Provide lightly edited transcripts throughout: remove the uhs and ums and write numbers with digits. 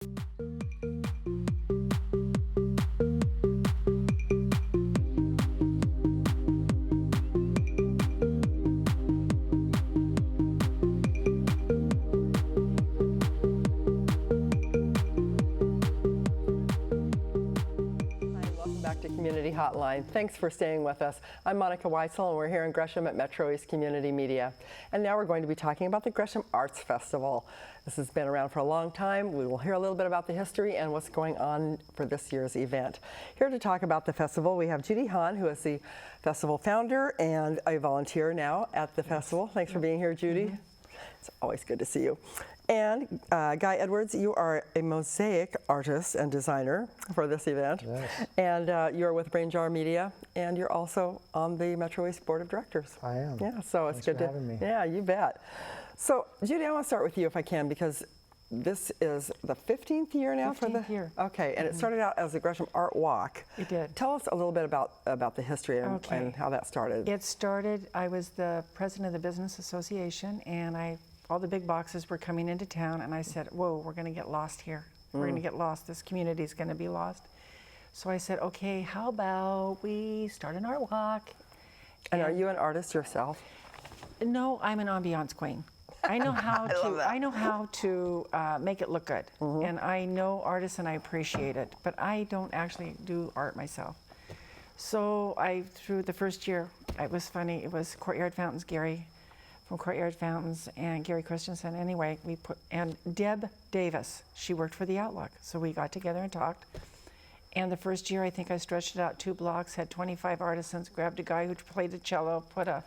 Back to Community Hotline. Thanks for staying with us. I'm Monica Weitzel, and we're here in Gresham at MetroEast Community Media. And now we're going to be talking about the Gresham Arts Festival. This has been around for a long time. We will hear a little bit about the history and what's going on for this year's event. Here to talk about the festival, we have Judy Hahn, who is the festival founder and a volunteer now at the festival. Thanks for being here, Judy. It's always good to see you. And Guy Edwards, you are a mosaic artist and designer for this event. Yes. And you're with Brain Jar Media, and you're also on the MetroEast Board of Directors. I am. Yeah, so it's Thanks good for having me. Yeah, you bet. So, Judy, I want to start with you if I can, because this is the 15th year now for the 15th year. Okay, and it started out as the Gresham Art Walk. It did. Tell us a little bit about the history and how that started. It started, I was the president of the Business Association, and all the big boxes were coming into town, and I said, whoa, we're going to get lost here. We're going to get lost. This community is going to be lost. So I said, okay, how about we start an art walk? And are you an artist yourself? No, I'm an ambiance queen. I know how I know how to make it look good, and I know artists and I appreciate it, but I don't actually do art myself. So through the first year, it was funny. It was Courtyard Fountains, Gary from Courtyard Fountains, and Gary Christensen. Anyway, and Deb Davis. She worked for the Outlook, so we got together and talked. And the first year, I think I stretched it out 2 blocks, had 25 artisans, grabbed a guy who played the cello, put a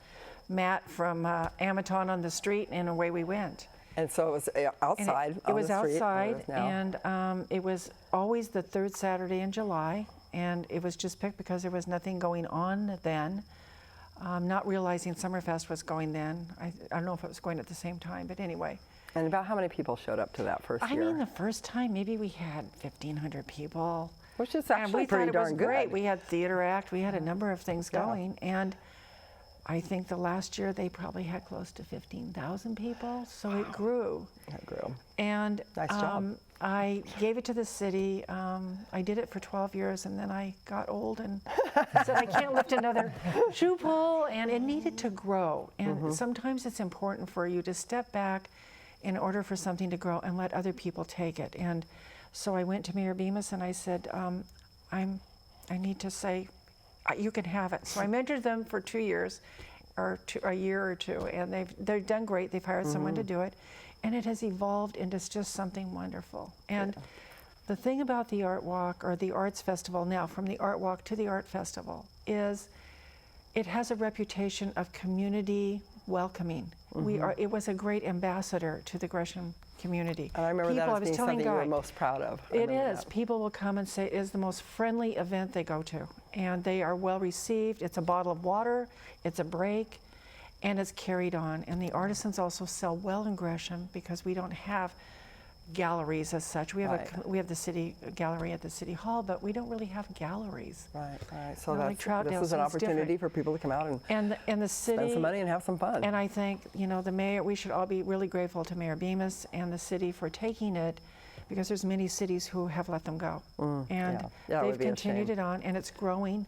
mat from Amaton on the street, and away we went. And so it was outside It was on the street, outside, and it was always the 3rd Saturday in July, and it was just picked because there was nothing going on then. Not realizing Summerfest was going then. I don't know if it was going at the same time, but anyway. And about how many people showed up to that first year? I mean, the first time, maybe we had 1,500 people. Which is actually pretty darn good. And we thought it was great. We had theater act, we had a number of things going, and I think the last year they probably had close to 15,000 people, so it grew. It grew. And nice job. I gave it to the city. I did it for 12 years, and then I got old and said I can't lift another shoe pull, and it needed to grow. And sometimes it's important for you to step back in order for something to grow and let other people take it. And so I went to Mayor Bemis and I said, I need to say, you can have it. So I mentored them for 2 years, or a year or two, and they've done great. They've hired someone to do it. And it has evolved into just something wonderful. And the thing about the Art Walk, or the Arts Festival now, from the Art Walk to the Art Festival, is it has a reputation of community welcoming. It was a great ambassador to the Gresham community. And I remember that as being something you were most proud of. It is. People will come and say it is the most friendly event they go to. And they are well received. It's a bottle of water, it's a break, and it's carried on. And the artisans also sell well in Gresham because we don't have galleries as such. We have we have the city gallery at the city hall, but we don't really have galleries. Right, right. So this is an opportunity for people to come out and the city spend some money and have some fun. And I think, you know, the mayor, we should all be really grateful to Mayor Bemis and the city for taking it, because there's many cities who have let them go. And they've continued it on, and it's growing.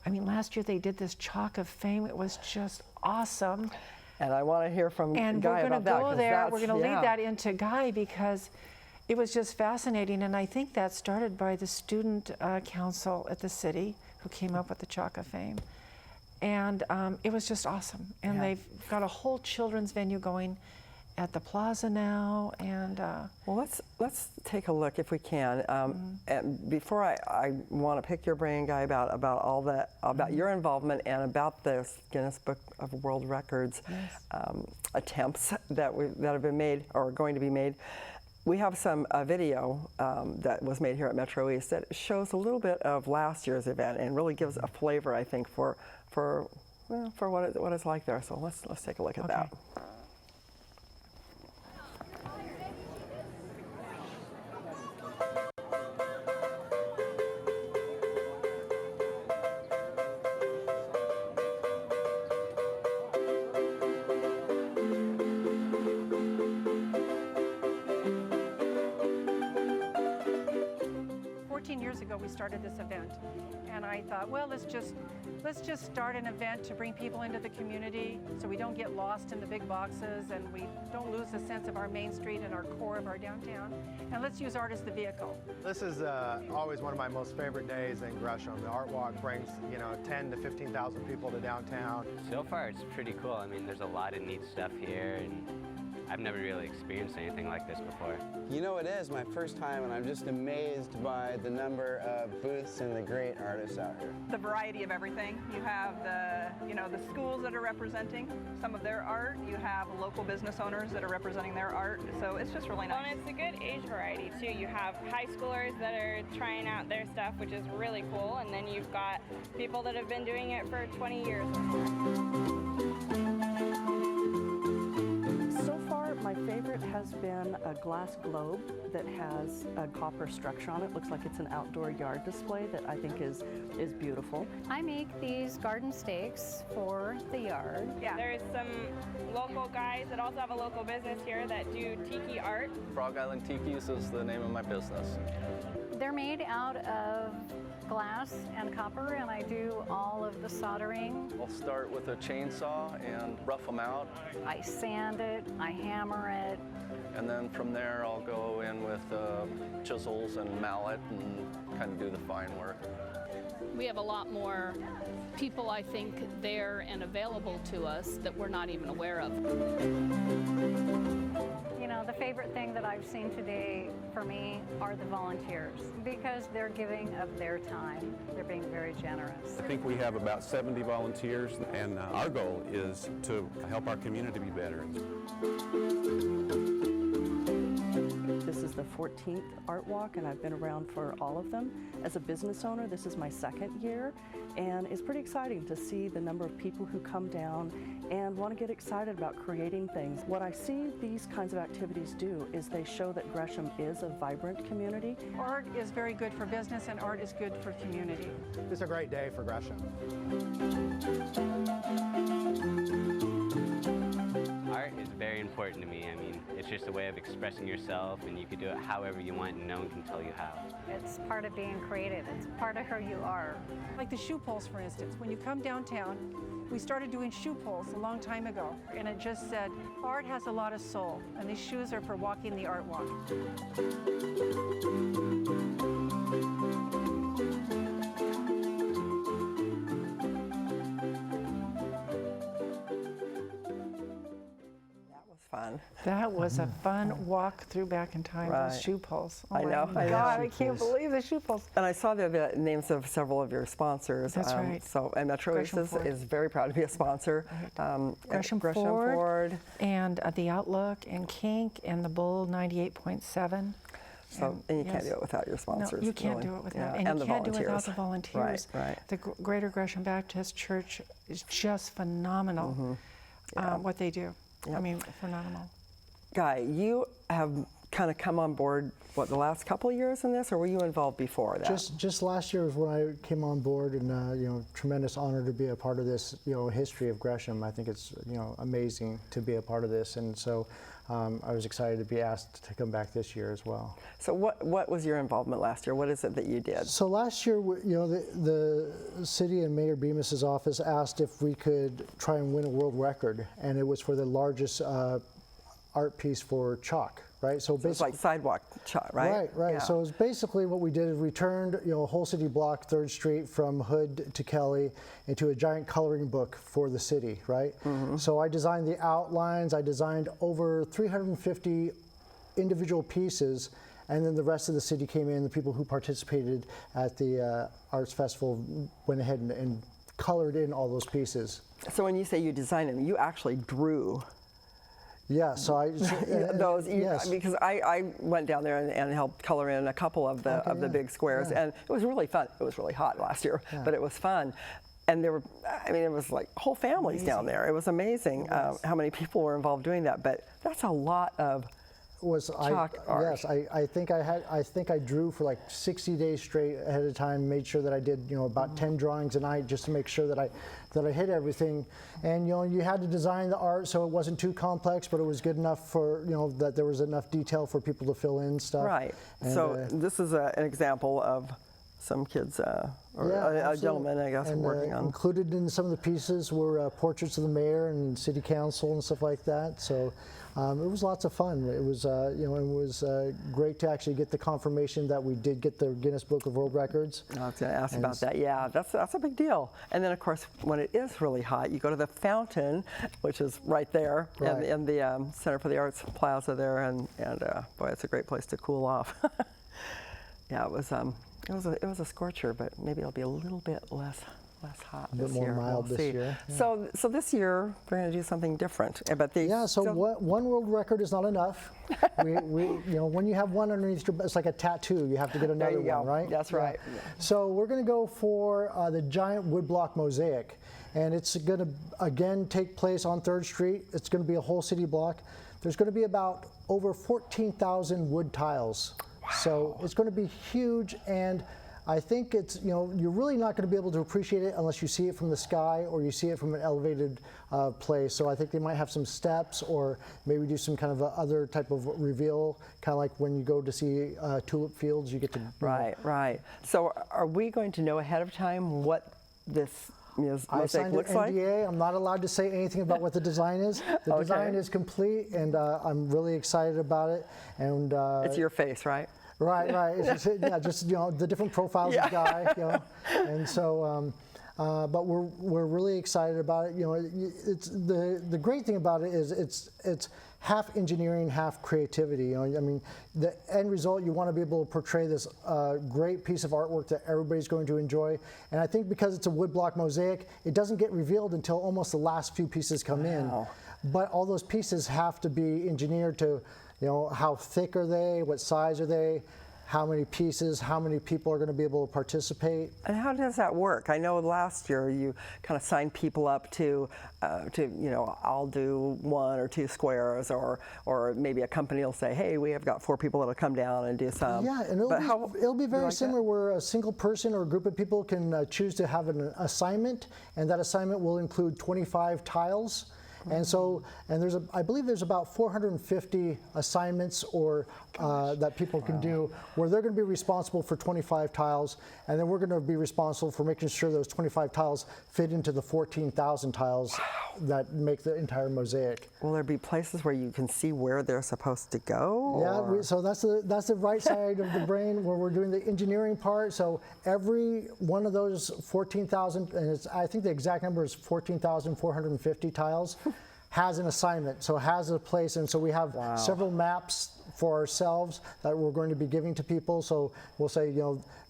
I mean, last year they did this Chalk of Fame. It was just awesome. And I want to hear from Guy about that. And we're going to go there. We're going to lead that into Guy, because it was just fascinating. And I think that started by the student council at the city, who came up with the Chalk of Fame. And it was just awesome. And they've got a whole children's venue going at the plaza now. And well, let's take a look if we can. And before I want to pick your brain, Guy, about all that, about your involvement and about this Guinness Book of World Records attempts that have been made or are going to be made. We have some video that was made here at MetroEast that shows a little bit of last year's event and really gives a flavor, I think, for what it's like there. So let's take a look at that. 15 years ago we started this event, and I thought, well, let's just start an event to bring people into the community so we don't get lost in the big boxes and we don't lose the sense of our main street and our core of our downtown, and let's use art as the vehicle. This is always one of my most favorite days in Gresham. The Art Walk brings, 10 to 15,000 people to downtown. So far, it's pretty cool. I mean, there's a lot of neat stuff here, and I've never really experienced anything like this before. It is my first time, and I'm just amazed by the number of booths and the great artists out here. The variety of everything. You have the schools that are representing some of their art. You have local business owners that are representing their art. So it's just really nice. Well, and it's a good age variety too. You have high schoolers that are trying out their stuff, which is really cool, and then you've got people that have been doing it for 20 years. My favorite has been a glass globe that has a copper structure on it. Looks like it's an outdoor yard display that I think is beautiful. I make these garden stakes for the yard. Yeah, there's some local guys that also have a local business here that do tiki art. Frog Island Tiki's is the name of my business. They're made out of glass and copper, and I do all of the soldering. I'll start with a chainsaw and rough them out. I sand it, I hammer it. And then from there I'll go in with chisels and mallet and kind of do the fine work. We have a lot more people, I think, there and available to us that we're not even aware of. The favorite thing that I've seen today for me are the volunteers, because they're giving of their time. They're being very generous. I think we have about 70 volunteers, and our goal is to help our community be better. This is the 14th Art Walk, and I've been around for all of them. As a business owner, this is my second year, and it's pretty exciting to see the number of people who come down and want to get excited about creating things. What I see these kinds of activities do is they show that Gresham is a vibrant community. Art is very good for business, and art is good for community. It's a great day for Gresham. Art is very important to me. I mean, it's just a way of expressing yourself, and you can do it however you want, and no one can tell you how. It's part of being creative. It's part of who you are. Like the shoe poles, for instance. When you come downtown, we started doing shoe poles a long time ago, and it just said, art has a lot of soul, and these shoes are for walking the art walk. Fun. That was a fun walk through back in time, Right. those shoe poles. Oh I know, my I know. God, I can't believe the shoe poles. And I saw the names of several of your sponsors. That's right. So, and MetroEast Gresham is very proud to be a sponsor. Gresham Ford, and the Outlook, and Kink, and the Bull 98.7. So, and you can't do it without your sponsors. No, you can't really. do it without, Yeah, and you the can't do it volunteers. without the volunteers. Right. The Greater Gresham Baptist Church is just phenomenal. What they do. Yep. I mean, phenomenal. Guy, you have kind of come on board, what, the last couple of years in this, or were you involved before that? Just last year was when I came on board, and tremendous honor to be a part of this, history of Gresham. I think it's, amazing to be a part of this, and so I was excited to be asked to come back this year as well. So what was your involvement last year? What is it that you did? So last year, the city and Mayor Bemis's office asked if we could try and win a world record, and it was for the largest art piece for chalk, right? So it's like sidewalk chalk, right? Right. Yeah. So it was basically what we did is we turned, a whole city block, 3rd Street from Hood to Kelly into a giant coloring book for the city, right? So I designed the outlines, I designed over 350 individual pieces, and then the rest of the city came in, the people who participated at the Arts Festival went ahead and colored in all those pieces. So when you say you designed them, you actually drew. Yeah, so those, yes. Because I went down there and helped color in a couple of the big squares, and it was really fun. It was really hot last year, but it was fun. And there were, it was like whole families down there. It was amazing how many people were involved doing that. But that's a lot of chalk art. Yes, I think I drew for like 60 days straight ahead of time. Made sure that I did about 10 drawings a night just to make sure that I hit everything. And you had to design the art so it wasn't too complex, but it was good enough for that there was enough detail for people to fill in stuff. Right. And, so this is an example of some kids, or Yeah, a absolutely. gentleman, I guess, And, working on. included in some of the pieces were portraits of the mayor and city council and stuff like that. So it was lots of fun. It was, it was great to actually get the confirmation that we did get the Guinness Book of World Records. I was going to ask about that. Yeah, that's a big deal. And then, of course, when it is really hot, you go to the fountain, which is right there Right. in the Center for the Arts Plaza there, and boy, it's a great place to cool off. Yeah, it was a scorcher, but maybe it'll be a little bit less hot A bit this more year. mild We'll this see. year, yeah. So this year we're going to do something different. But One world record is not enough. When you have one underneath your, it's like a tattoo. You have to get another you go. one, right? That's right. Yeah. So we're going to go for the giant woodblock mosaic, and it's going to again take place on 3rd Street. It's going to be a whole city block. There's going to be about over 14,000 wood tiles. Wow. So it's going to be huge, and I think it's, you're really not going to be able to appreciate it unless you see it from the sky or you see it from an elevated place. So I think they might have some steps, or maybe do some kind of other type of reveal, kind of like when you go to see tulip fields, you get to. Right. So are we going to know ahead of time what this I mosaic signed looks an like? NDA. I'm not allowed to say anything about what the design is. The design is complete, and I'm really excited about it. And it's your face, right? Right. It's just, the different profiles of Guy, and so. But we're really excited about it. It's the great thing about it is it's half engineering, half creativity. I mean, the end result, you want to be able to portray this great piece of artwork that everybody's going to enjoy. And I think because it's a woodblock mosaic, it doesn't get revealed until almost the last few pieces come in. But all those pieces have to be engineered to, how thick are they, what size are they, how many pieces, how many people are going to be able to participate. And how does that work? I know last year you kind of signed people up to I'll do 1 or 2 squares, or maybe a company will say, hey, we have got 4 people that'll come down and do some. Yeah, and it'll be very similar, where a single person or a group of people can choose to have an assignment, and that assignment will include 25 tiles. And so, I believe there's about 450 assignments that people can do, where they're going to be responsible for 25 tiles, and then we're going to be responsible for making sure those 25 tiles fit into the 14,000 tiles that make the entire mosaic. Will there be places where you can see where they're supposed to go? Yeah, so that's the right side of the brain, where we're doing the engineering part. So every one of those 14,000, and I think the exact number is 14,450 tiles, has an assignment, so has a place. And so we have several maps for ourselves that we're going to be giving to people. So we'll say,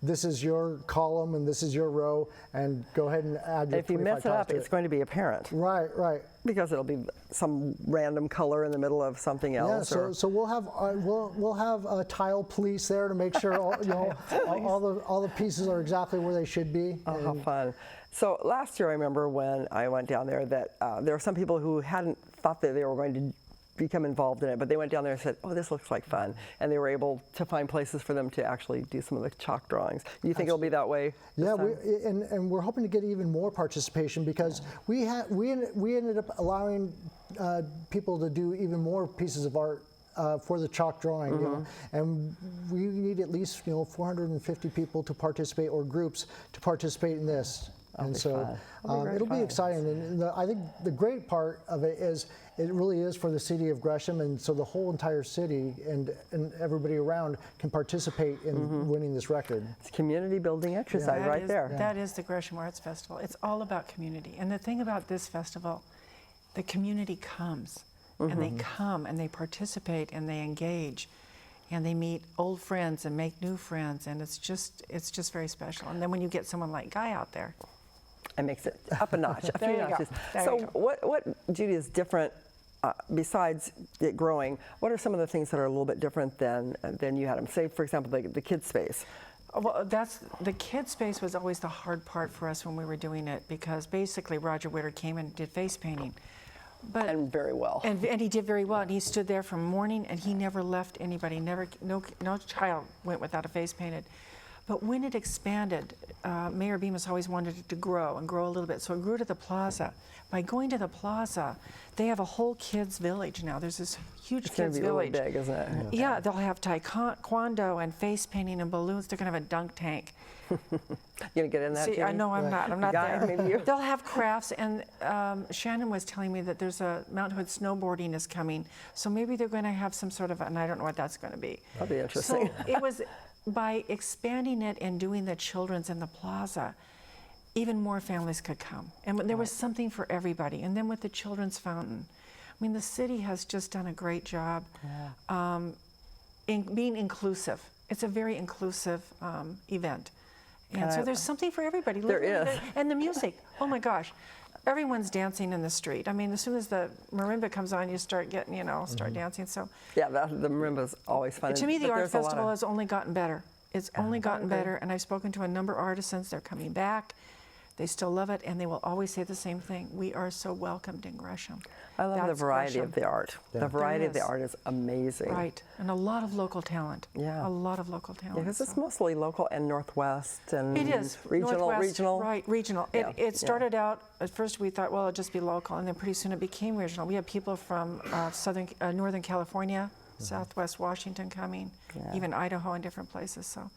this is your column and this is your row, and go ahead and add your 25 tiles. If you mess it up, it's going to be apparent. Right. Because it'll be some random color in the middle of something else. Yeah, so we'll have a tile police there to make sure all the pieces are exactly where they should be. Oh, how fun. So last year I remember when I went down there that there were some people who hadn't thought that they were going to become involved in it, but they went down there and said, oh, this looks like fun. And they were able to find places for them to actually do some of the chalk drawings. Do you think it'll be that way? Yeah, and we're hoping to get even more participation, because we ended up allowing people to do even more pieces of art for the chalk drawing, and we need at least 450 people to participate, or groups to participate in this. And so it'll be exciting. And I think the great part of it is it really is for the city of Gresham, and so the whole entire city and everybody around can participate in winning this record. It's a community building exercise right there. That is the Gresham Arts Festival. It's all about community. And the thing about this festival, the community comes, and they come and they participate and they engage. And they meet old friends and make new friends, and it's just very special. And then when you get someone like Guy out there, it makes it up a notch, a few notches. There So you go. what, Judy, is different besides it growing? What are some of the things that are a little bit different than you had them? Say, for example, the kids space. Well, the kids space was always the hard part for us when we were doing it, because basically Roger Witter came and did face painting. And very well. And he did very well. And he stood there from morning, and he never left anybody. No child went without a face painted. But when it expanded, Mayor Bemis always wanted it to grow and grow a little bit. So it grew to the plaza. By going to the plaza, They have a whole kids village now. There's this huge It's going kids to be really village. big, isn't it? Yeah, they'll have taekwondo and face painting and balloons. They're going to have a dunk tank. You gonna get in that? See, I Jenny? know I'm not. I'm not Got it, there. maybe you. They'll have crafts, and Shannon was telling me that there's a Mount Hood snowboarding is coming. So maybe they're going to have some sort of, and I don't know what that's going to be. That'll be interesting. So it was by expanding it and doing the children's in the plaza, even more families could come, and there was something for everybody. And then with the children's fountain, I mean, the city has just done a great job in being inclusive. It's a very inclusive event. And so there's something for everybody. There is. And the music, oh my gosh. Everyone's dancing in the street. I mean, as soon as the marimba comes on, you start getting, start dancing. So yeah, the marimba's always fun. to me, the But art there's a lot festival of- has only gotten better. It's only gotten better, and I've spoken to a number of artisans. They're coming back. They still love it, and they will always say the same thing. We are so welcomed in Gresham. I love the That's variety Gresham. of the art. The variety of the art is amazing. Right, and a lot of local talent. Yeah. A lot of local talent. Yeah, because it's mostly local and Northwest and It is. regional. Northwest, Right, regional. Yeah, It started out, at first we thought, well, it'll just be local, and then pretty soon it became regional. We have people from Northern California, Southwest Washington coming, even Idaho and different places. So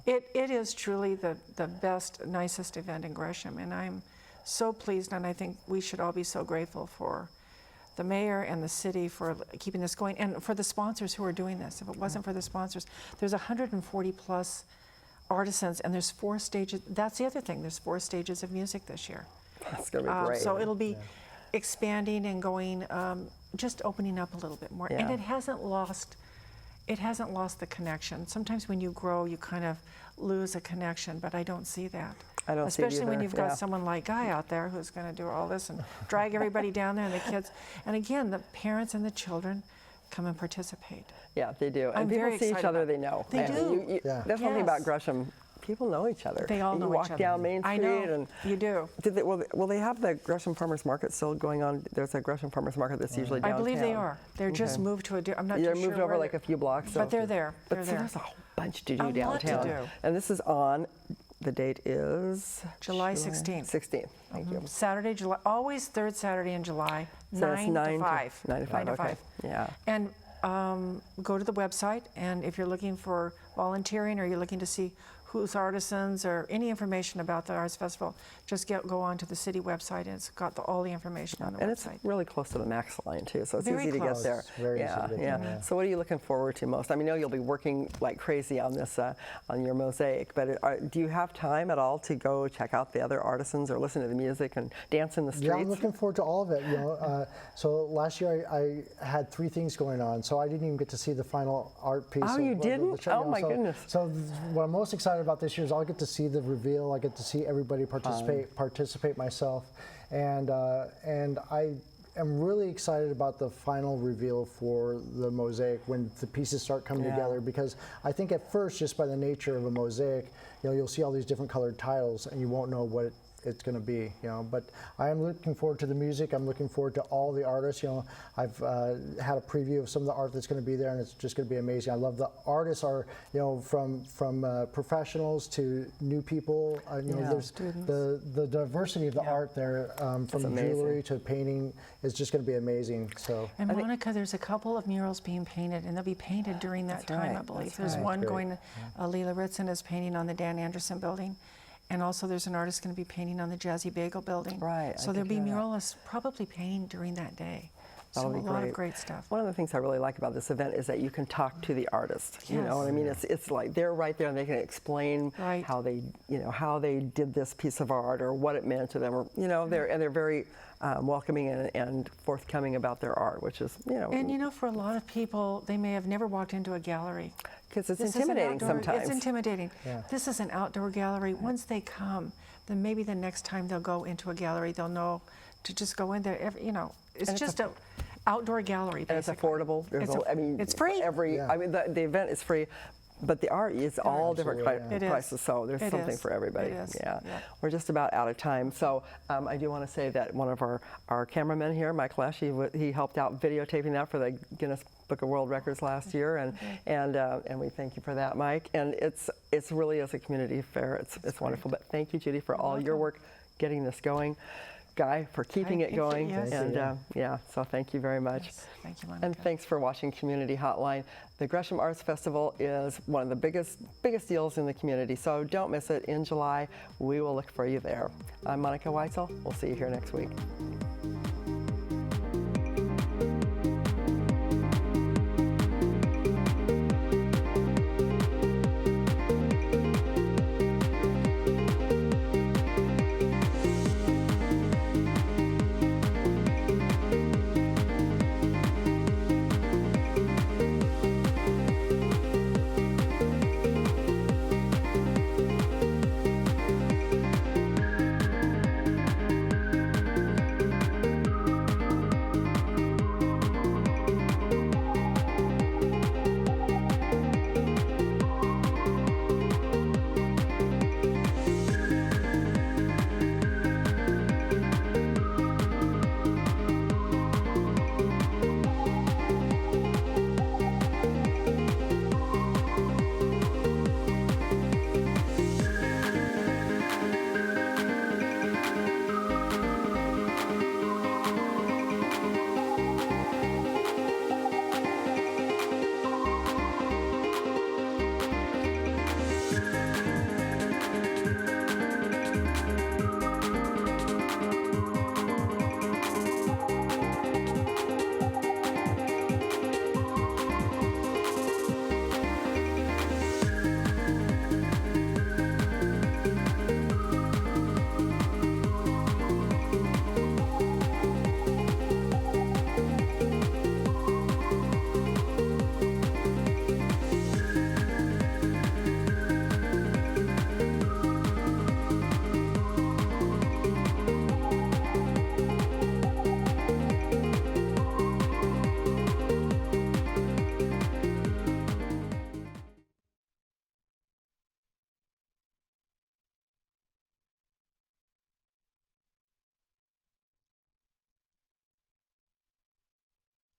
it is truly the best, nicest event in Gresham, and I'm so pleased, and I think we should all be so grateful for the mayor and the city for keeping this going, and for the sponsors who are doing this. If it wasn't for the sponsors, there's 140 plus artisans, and there's 4 stages. That's the other thing. There's 4 stages of music this year. That's going to be great. So it'll be expanding and going, just opening up a little bit more. And it hasn't lost the connection. Sometimes when you grow, you kind of lose a connection, but I don't see that. I don't see it Especially when either, you've got someone like Guy out there who's going to do all this and drag everybody down there, and the kids. And again, the parents and the children come and participate. Yeah, they do. I'm And people very see each excited other, about they know. They And do. That's one thing about Yes. Gresham. People know each other. They all know You each walk other. down Main Street I know. and You do. will they have the Gresham Farmers Market still going on? There's a Gresham Farmers Market that's usually I downtown. believe they are. They're just moved to I'm not too They're sure moved over where like a few blocks. But they're there. But They're so there. there's a whole bunch to do A lot to downtown. do. And this is on, the date is? July 16th. 16th, thank you. Saturday, July, always third Saturday in July, So that's 9 to 5. 9 to 5, okay. Yeah. And go to the website, and if you're looking for volunteering or you're looking to see who's artisans or any information about the Arts Festival, just go on to the city website, and it's got all the information on the And website. it's really close to the Max line too, so it's Very easy to close. get there. It's very easy to get yeah. there, So what are you looking forward to most? I mean, I know you'll be working like crazy on this, on your mosaic, but do you have time at all to go check out the other artisans or listen to the music and dance in the streets? Yeah, I'm looking forward to all of it. So last year I had 3 things going on, so I didn't even get to see the final art piece. Oh, you didn't? show, Oh my goodness. So what I'm most excited about this year is I'll get to see the reveal. I get to see everybody participate myself, and I am really excited about the final reveal for the mosaic when the pieces start coming together, because I think at first, just by the nature of a mosaic, you'll see all these different colored tiles and you won't know what it's going to be, but I am looking forward to the music. I'm looking forward to all the artists. I've had a preview of some of the art that's going to be there, and it's just going to be amazing. I love the artists are, from professionals to new people. There's the diversity of the art there, from jewelry to painting, is just going to be amazing. So. And Monica, there's a couple of murals being painted, and they'll be painted during that time, I believe. There's one going, Leila Ritson is painting on the Dan Anderson building. And also there's an artist going to be painting on the Jazzy Bagel building. Right. So there'll be muralists probably painting during that day. So a lot of great stuff. One of the things I really like about this event is that you can talk to the artist. Yes. You know what I mean? It's like they're right there and they can explain how they, how they did this piece of art or what it meant to them. Or, they're very welcoming and forthcoming about their art, which is, And for a lot of people, they may have never walked into a gallery. Because it's intimidating sometimes. It's intimidating. Yeah. This is an outdoor gallery. Once they come, then maybe the next time they'll go into a gallery, they'll know to just go in there. It's just an outdoor gallery, basically. And it's affordable. It's free. The event is free. But the art is all different prices, so there's something for everybody. It is. Yeah. We're just about out of time. So I do want to say that one of our cameramen here, Mike Lesh, he helped out videotaping that for the Guinness Book of World Records last year, and we thank you for that, Mike. And it's really is a community affair. It's wonderful. But thank you, Judy, for all your work getting this going. Guy, for keeping it going. Yes. And yeah, so thank you very much. Yes, thank you, Monica. And thanks for watching Community Hotline. The Gresham Arts Festival is one of the biggest deals in the community, so don't miss it in July. We will look for you there. I'm Monica Weitzel. We'll see you here next week.